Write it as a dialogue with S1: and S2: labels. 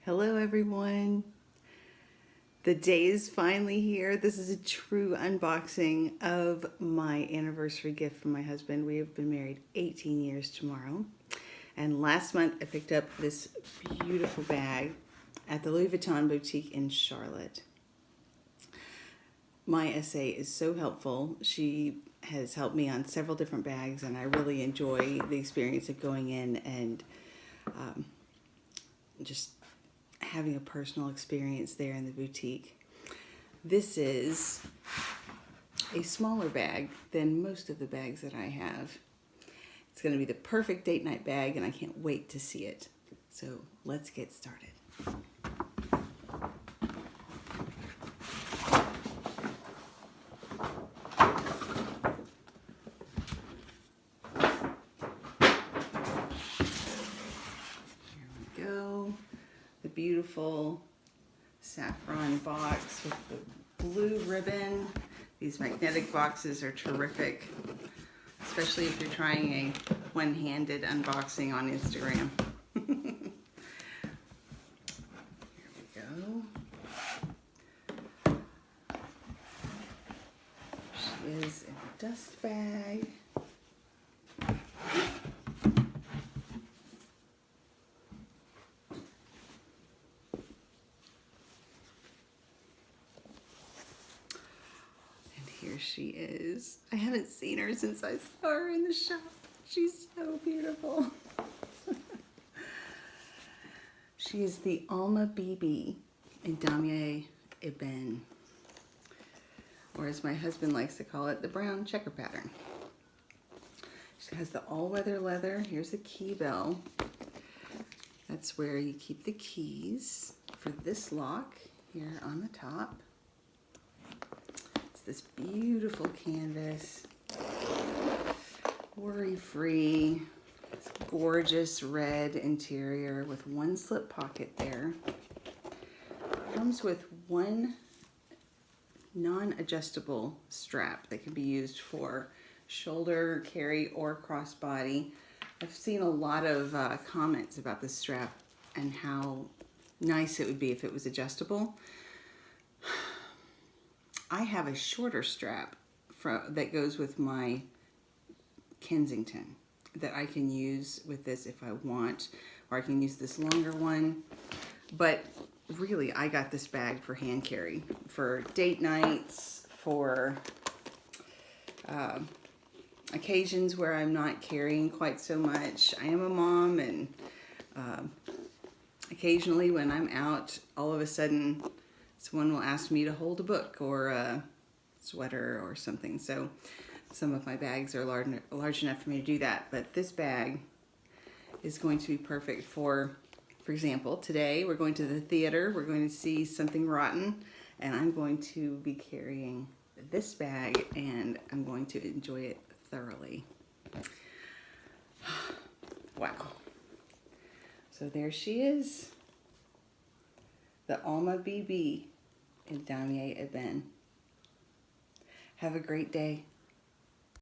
S1: Hello everyone. The day is finally here. This is a true unboxing of my anniversary gift from my husband. We have been married 18 years tomorrow. And last month I picked up this beautiful bag at the Louis Vuitton boutique in Charlotte. My SA is so helpful. She has helped me on several different bags, and I really enjoy the experience of going in and just having a personal experience there in the boutique. This is a smaller bag than most of the bags that I have. It's going to be the perfect date night bag, and I can't wait to see it. So let's get started. The beautiful saffron box with the blue ribbon. These magnetic boxes are terrific, especially if you're trying a one-handed unboxing on Instagram. Here we go. She is in a dust bag. Here she is. I haven't seen her since I saw her in the shop. She's so beautiful. She is the Alma BB in Damier Ebene, or as my husband likes to call it, the brown checker pattern. She has the all-weather leather. Here's the key bell. That's where you keep the keys for this lock here on the top. This beautiful canvas, worry-free, gorgeous red interior with one slip pocket there. Comes with one non-adjustable strap that can be used for shoulder carry or crossbody. I've seen a lot of comments about this strap and how nice it would be if it was adjustable. I have a shorter strap that goes with my Kensington that I can use with this if I want, or I can use this longer one. But really, I got this bag for hand carry, for date nights, for occasions where I'm not carrying quite so much. I am a mom, and occasionally when I'm out, all of a sudden, someone will ask me to hold a book or a sweater or something. So some of my bags are large enough for me to do that. But this bag is going to be perfect for example, today we're going to the theater. We're going to see Something Rotten, and I'm going to be carrying this bag, and I'm going to enjoy it thoroughly. Wow. So there she is. The Alma BB in Damier Ebene. Have a great day.